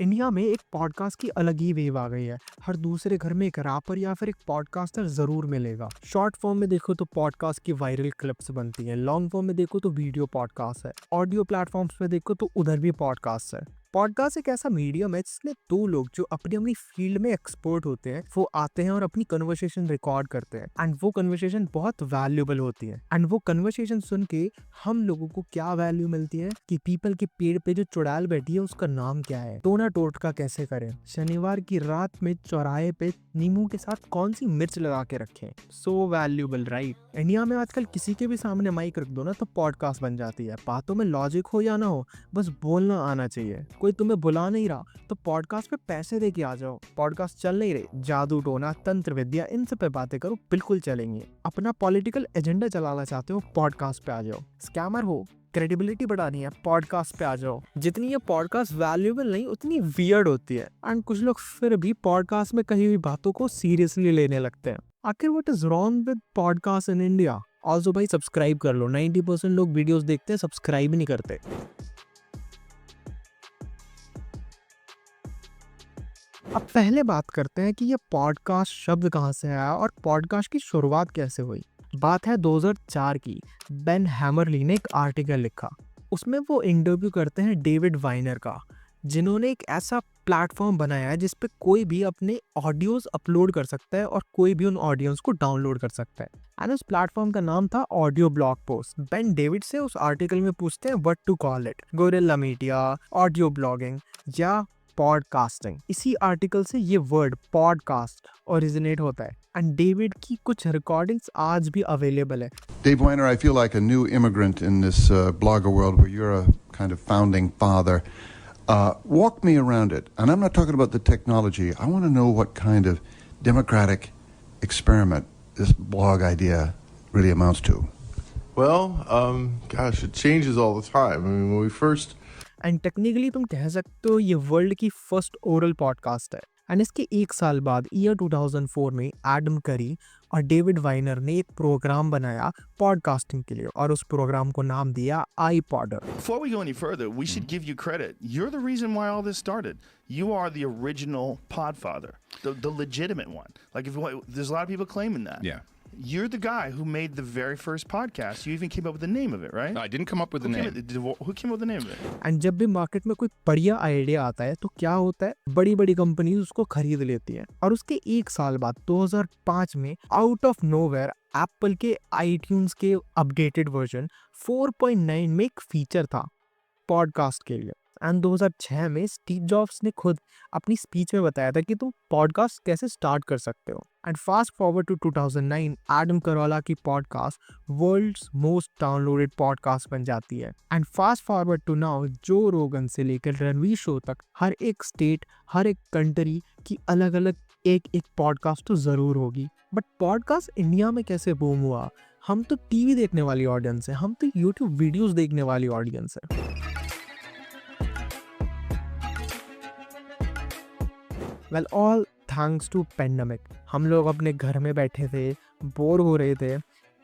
India में एक podcast की अलग ही वेव आ गई है। हर दूसरे घर में एक रैपर या फिर एक पॉडकास्टर जरूर मिलेगा। शॉर्ट फॉर्म में देखो तो पॉडकास्ट की वायरल क्लिप्स बनती हैं, लॉन्ग फॉर्म में देखो तो वीडियो पॉडकास्ट है, ऑडियो प्लेटफॉर्म्स पे देखो तो उधर भी पॉडकास्ट है। पॉडकास्ट एक ऐसा मीडियम है जिसमें दो लोग जो अपनी अपनी फील्ड में एक्सपर्ट होते हैं वो आते हैं और अपनी कन्वर्सेशन रिकॉर्ड करते हैं एंड वो कन्वर्सेशन बहुत वैल्यूएबल होती है। एंड वो कन्वर्सेशन सुन के हम लोगों को क्या वैल्यू मिलती है कि पीपल के पेड़ पे जो चुड़ैल बैठी है उसका नाम क्या है, टोना टोटका कैसे करें, शनिवार की रात में चौराहे पे नींबू के साथ कौन सी मिर्च लगा के रखें। सो वैल्यूएबल राइट। इंडिया में आजकल किसी के भी सामने माइक रख दो ना तो पॉडकास्ट बन जाती है। बातों में लॉजिक हो या ना हो, बस बोलना आना चाहिए। कोई तुम्हें बुला नहीं रहा तो पॉडकास्ट पे पैसे दे के आ जाओ। पॉडकास्ट चल नहीं रहे, जादू टोना तंत्र विद्या इन सब पे बातें करो, बिल्कुल चलेंगे। अपना पॉलिटिकल एजेंडा चलाना चाहते हो, पॉडकास्ट पे आ जाओ। स्कैमर हो, क्रेडिबिलिटी बढ़ानी है, पॉडकास्ट पे आ जाओ। जितनी ये पॉडकास्ट वैल्यूएबल नहीं उतनी वियर्ड होती है एंड कुछ लोग फिर भी पॉडकास्ट में कही हुई बातों को सीरियसली लेने लगते हैं। आखिर what is wrong with podcast in India? Also भाई सब्सक्राइब कर लो। 90% लोग वीडियोस देखते हैं, सब्सक्राइब ही नहीं करते। अब पहले बात करते हैं कि ये पॉडकास्ट शब्द कहाँ से आया और पॉडकास्ट की शुरुआत कैसे हुई। बात है 2004 की। बेन हैमरली ने एक आर्टिकल लिखा। उसमें वो इंटरव्यू करते हैं डेविड वाइनर का, जिन्होंने एक ऐसा प्लेटफॉर्म बनाया है जिस पे कोई भी अपने ऑडियोज अपलोड कर सकता है और कोई भी उन ऑडियोज को डाउनलोड कर सकता है। एंड उस प्लेटफॉर्म का नाम था audio blog post. Ben David से उस आर्टिकल में पूछते हैं what to call it, gorilla media, audio blogging या पॉडकास्टिंग। इसी आर्टिकल से ये वर्ड पॉडकास्ट ओरिजिनेट होता है एंड डेविड की कुछ रिकॉर्डिंग्स आज भी अवेलेबल है। Dave Weiner, I feel like a new immigrant in this blogger world where you're a kind of founding father. Walk me around it. And I'm not talking about the technology. I want to know what kind of democratic experiment this blog idea really amounts to. Well, gosh, it changes all the time. I mean, when we first and technically तुम कह सकते हो ये world की first oral podcast है। And इसके एक साल बाद ईयर 2004 में एडम करी और डेविड वाइनर ने एक प्रोग्राम बनाया पॉडकास्टिंग के लिए और उस प्रोग्राम को नाम दिया iPodder। Before we go any further, we should give you credit. You're the reason why all this started. You are the original Podfather, the legitimate one. Like, there's a lot of people claiming that. Yeah. You're the guy who made the very first podcast. You even came up with the name of it, right? No, I didn't come up with the name. Who came up with the name of it? And जब भी market में कोई बढ़िया idea आता है तो क्या होता है, बड़ी बड़ी कंपनीज उसको खरीद लेती हैं। और उसके एक साल बाद 2005 में आउट ऑफ नोवेयर एप्पल के iTunes के अपडेटेड वर्जन 4.9 में एक फीचर था पॉडकास्ट के लिए। एंड 2006 में स्टीव जॉब्स ने खुद अपनी स्पीच में बताया था कि तुम पॉडकास्ट कैसे स्टार्ट कर सकते हो। And fast forward to 2009, Adam Carolla की podcast world's most downloaded podcast बन जाती है। And fast forward to now, जो रोगन से लेकर रणवीर शो तक हर एक स्टेट, हर एक कंट्री की अलग अलग एक एक पॉडकास्ट तो जरूर होगी। बट पॉडकास्ट इंडिया में कैसे बूम हुआ? हम तो टीवी देखने वाली ऑडियंस है, हम तो यूट्यूब वीडियोस देखने वाली ऑडियंस है। Well, all thanks to pandemic. हम लोग अपने घर में बैठे थे, बोर हो रहे थे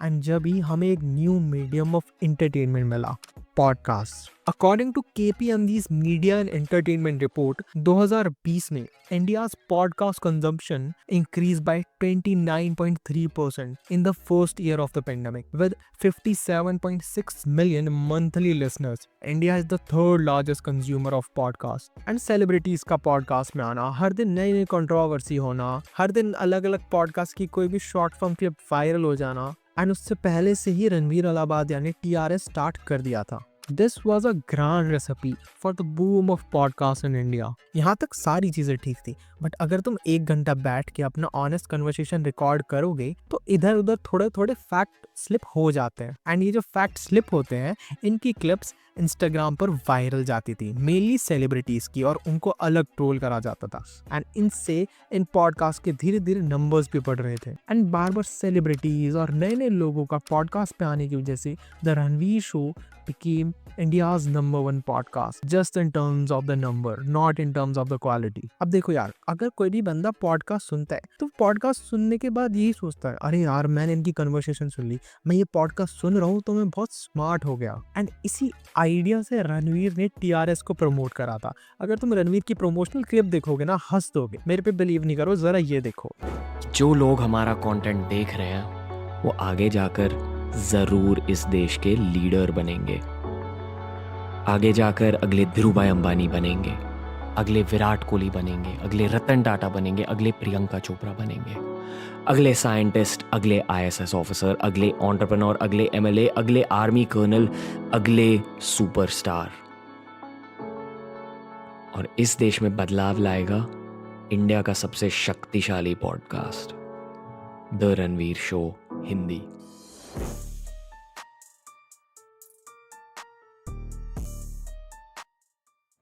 एंड जब ही हमें एक न्यू मीडियम ऑफ एंटरटेनमेंट मिला, podcast. According to KPMG's media and entertainment report 2020 में India's podcast consumption increase by 29.3% in the first year of the pandemic with 57.6 million monthly listeners. India is the third largest consumer of podcast. And celebrities का podcast में आना, हर दिन नई नई controversy होना, हर दिन अलग अलग पॉडकास्ट की कोई भी शॉर्ट फॉर्म क्लिप वायरल हो जाना। एंड उससे पहले से ही रणवीर अलाहाबाद यानी TRS स्टार्ट कर दिया था। This was a grand recipe for the boom of podcasts in India. यहाँ तक सारी चीजें ठीक थी, बट अगर तुम एक घंटा बैठ के अपना ऑनेस्ट कन्वर्सेशन रिकॉर्ड करोगे तो इधर उधर थोड़े थोड़े फैक्ट स्लिप हो जाते हैं। एंड ये जो फैक्ट स्लिप होते हैं, इनकी क्लिप्स इंस्टाग्राम पर वायरल जाती थी, मेनली सेलिब्रिटीज की, और उनको अलग ट्रोल करा जाता था। एंड इनसे इन पॉडकास्ट के धीरे धीरे नंबर्स भी बढ़ रहे थे। एंड बार बार सेलिब्रिटीज और नए नए लोगों का पॉडकास्ट पे आने की वजह से the Ranveer show became India's number one podcast, just in terms of the number, not in terms of the quality. अब देखो यार, अगर कोई भी बंदा पॉडकास्ट सुनता है तो पॉडकास्ट सुनने के बाद यही सोचता है, अरे यार मैंने इनकी कन्वर्सेशन सुन ली, मैं ये पॉडकास्ट सुन रहा हूँ तो मैं बहुत स्मार्ट हो गया। एंड इसी आइडिया से रणवीर ने टीआरएस को प्रमोट करा था। अगर तुम रणवीर की प्रमोशनल क्लिप देखोगे ना, हंस दोगे। मेरे पे बिलीव नहीं करो, जरा ये देखो। जो लोग हमारा कंटेंट देख रहे हैं वो आगे जाकर ज़रूर इस देश के लीडर बनेंगे। आगे जाकर अगले धीरूभाई अंबानी बनेंगे, अगले विराट कोहली बनेंगे, अगले रतन टाटा बनेंगे, अगले प्रियंका चोपड़ा बनेंगे, अगले साइंटिस्ट, अगले आईएएस ऑफिसर, अगले एंटरप्रेन्योर, अगले एमएलए, अगले आर्मी कर्नल, अगले सुपरस्टार। और इस देश में बदलाव लाएगा इंडिया का सबसे शक्तिशाली podcast, the Ranveer show Hindi.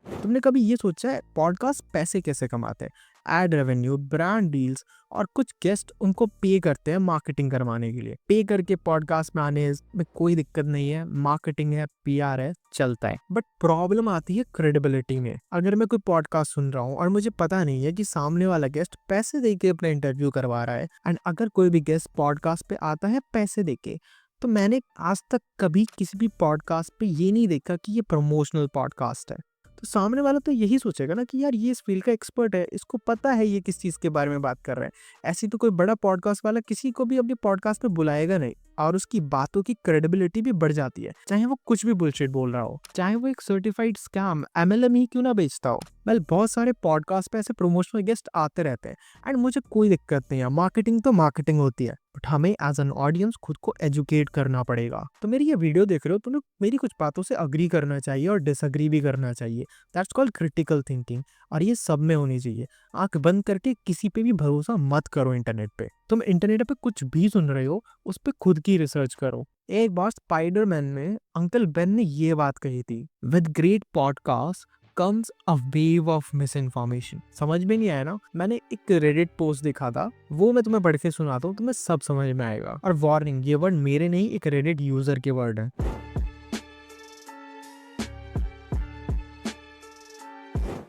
तुमने कभी ये सोचा है पॉडकास्ट पैसे कैसे कमाते हैं? एड रेवेन्यू, ब्रांड डील्स और कुछ गेस्ट उनको पे करते हैं मार्केटिंग करवाने के लिए। पे करके पॉडकास्ट में आने में कोई दिक्कत नहीं है, मार्केटिंग है, पीआर है, चलता है। बट प्रॉब्लम आती है क्रेडिबिलिटी में। अगर मैं कोई पॉडकास्ट सुन रहा हूँ और मुझे पता नहीं है कि सामने वाला गेस्ट पैसे देके अपना इंटरव्यू करवा रहा है, एंड अगर कोई भी गेस्ट पॉडकास्ट पे आता है पैसे देके, तो मैंने आज तक कभी किसी भी पॉडकास्ट पे ये नहीं देखा कि ये प्रमोशनल पॉडकास्ट है। तो सामने वाला तो यही सोचेगा ना कि यार ये इस फील्ड का एक्सपर्ट है, इसको पता है ये किस चीज़ के बारे में बात कर रहे हैं। ऐसी तो कोई बड़ा पॉडकास्ट वाला किसी को भी अपने पॉडकास्ट पे बुलाएगा नहीं, और उसकी बातों की क्रेडिबिलिटी भी बढ़ जाती है, चाहे वो कुछ भी बुलशिट बोल रहा हो, चाहे वो एक सर्टिफाइड स्कैम एमएलएम ही क्यों ना बेचता हो। वेल, बहुत सारे पॉडकास्ट पे ऐसे प्रमोशनल गेस्ट आते रहते हैं, एंड मुझे कोई दिक्कत नहीं है। मार्केटिंग तो मार्केटिंग होती है, बट हमें एज एन ऑडियंस खुद को एजुकेट करना पड़ेगा। तो मेरी ये वीडियो देख रहे हो, तुम्हें मेरी कुछ बातों से अग्री करना चाहिए और डिसअग्री भी करना चाहिए। दैट्स कॉल्ड क्रिटिकल थिंकिंग, और ये सब में होनी चाहिए। आंख बंद करके किसी पे भी भरोसा मत करो। इंटरनेट पे तुम इंटरनेट पे कुछ भी सुन रहे हो, उस पे खुद की रिसर्च करो। एक बार स्पाइडरमैन में अंकल बेन ने ये बात कही थी, with great podcast comes a wave of miss information. समझ में नहीं आया ना? मैंने एक रेडिट पोस्ट देखा था, वो मैं तुम्हें पढ़ के सुनाता हूँ, तुम्हें सब समझ में आएगा। और वार्निंग, ये वर्ड मेरे नहीं, एक रेडिट यूजर के वर्ड है।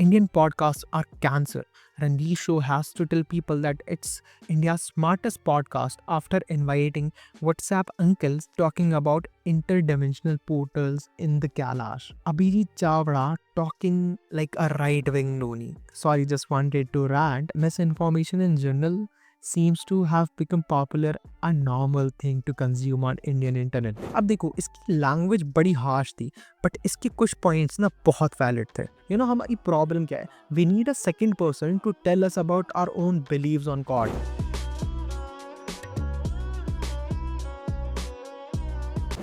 Indian podcasts are cancer. Ranveer Show has to tell people that it's India's smartest podcast after inviting WhatsApp uncles talking about interdimensional portals in the Kailash. Abhijit Chavda talking like a right-wing loony. Sorry, just wanted to rant. Misinformation in general seems to have become popular, a normal thing to consume on Indian internet. अब देखो, इसकी language बड़ी harsh थी, but इसके कुछ points ना बहुत valid थे। यू नो, हमारी प्रॉब्लम क्या है? We need a second person to tell us about our own beliefs on God.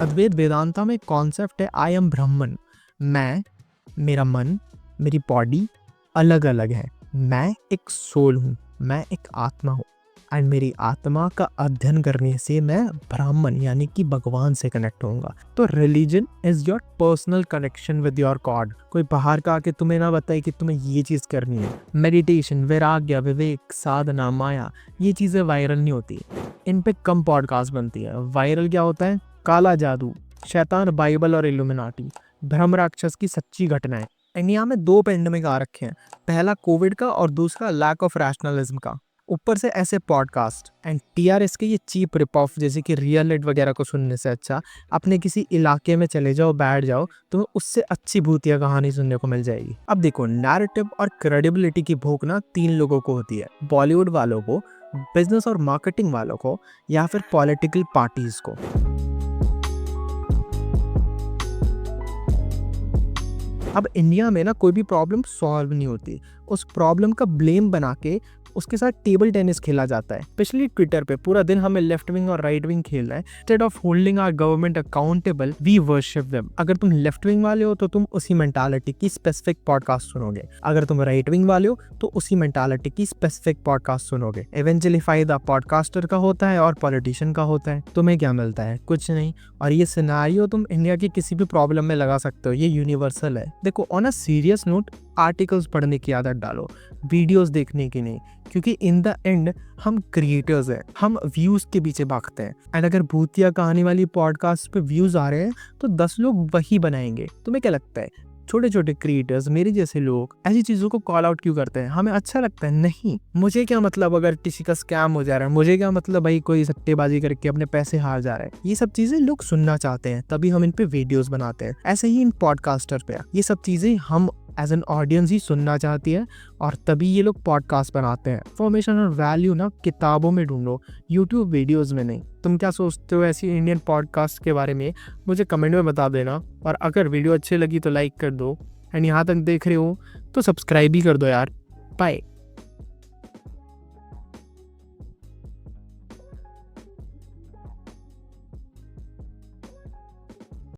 Advaita Vedanta में कॉन्सेप्ट है आई एम ब्रह्मन। मैं, मेरा मन, मेरी बॉडी अलग अलग है। मैं एक सोल हूँ, मैं एक आत्मा हूँ, एंड मेरी आत्मा का अध्ययन करने से मैं ब्राह्मण यानी कि भगवान से कनेक्ट होऊंगा। तो religion is your personal connection with your God. कोई बाहर का आके तुम्हें ना बताए कि तुम्हें ये चीज़ करनी है। मेडिटेशन, वैराग्य, विवेक, साधना, माया, ये चीज़ें वायरल नहीं होती, इन पे कम पॉडकास्ट बनती है। वायरल क्या होता है? काला जादू, शैतान, बाइबल और इल्यूमिनाटी, ब्रह्म राक्षस की सच्ची घटनाएं। इंडिया में 2 पेंडेमिक आ रखे हैं, पहला कोविड का और दूसरा लैक ऑफ रैशनलिज्म का। ऊपर से ऐसे पॉडकास्ट एंड टीआरएस के ये चीप रिप ऑफ जैसे कि रियल इट वगैरह को सुनने से अच्छा अपने किसी इलाके में चले जाओ, बैठ जाओ, तुम्हें उससे अच्छी भूतिया कहानी सुनने को मिल जाएगी। अब देखो, नैरेटिव और क्रेडिबिलिटी की भूख ना 3 लोगों को होती है, बॉलीवुड वालों को, बिजनेस और मार्केटिंग वालों को, या फिर पॉलिटिकल पार्टीज को। अब इंडिया में ना कोई भी प्रॉब्लम सॉल्व नहीं होती, उस प्रॉब्लम का ब्लेम बना के उसके साथ टेबल टेनिस खेला जाता है। स्पेशली ट्विटर पे पूरा दिन हमें लेफ्ट विंग और राइट विंग खेलना है। Instead of holding our government accountable, we worship them. अगर तुम लेफ्ट विंग वाले हो तो तुम उसी मेंटालिटी की स्पेसिफिक पॉडकास्ट सुनोगे, अगर तुम राइट विंग वाले हो तो उसी मेंटालिटी की स्पेसिफिक पॉडकास्ट सुनोगे। इवेंचुअली फायदा पॉडकास्टर का होता है और पॉलिटिशियन का होता है। तुम्हें क्या मिलता है? कुछ नहीं। और ये सिनेरियो तुम इंडिया की किसी भी प्रॉब्लम में लगा सकते हो, ये यूनिवर्सल है। देखो, on a serious note, articles पढ़ने की आदत डालो, वीडियोस देखने की नहीं, क्योंकि इन द एंड हम क्रिएटर्स हैं, हम व्यूज के पीछे भागते हैं। एंड अगर भूतिया कहानी वाली पॉडकास्ट पे व्यूज आ रहे हैं तो 10 लोग वही बनाएंगे। तुम्हें क्या लगता है छोटे छोटे क्रिएटर्स, मेरे जैसे लोग ऐसी चीज़ों को कॉल आउट क्यों करते हैं? हमें अच्छा लगता है? नहीं। मुझे क्या मतलब अगर किसी का स्कैम हो जा रहा है, मुझे क्या मतलब भाई कोई सट्टेबाजी करके अपने पैसे हार जा रहा है? ये सब चीज़ें लोग सुनना चाहते हैं, तभी हम इन पे वीडियोस बनाते हैं। ऐसे ही इन पॉडकास्टर पे ये सब चीज़ें हम एज एन ऑडियंस ही सुनना चाहती है और तभी ये लोग पॉडकास्ट बनाते हैं। इन्फॉर्मेशन और वैल्यू ना किताबों में ढूंढो, यूट्यूब वीडियोस में नहीं। तुम क्या सोचते हो ऐसी इंडियन पॉडकास्ट के बारे में? मुझे कमेंट में बता देना। और अगर वीडियो अच्छी लगी तो लाइक कर दो, एंड यहाँ तक देख रहे हो तो सब्सक्राइब भी कर दो यार। बाय।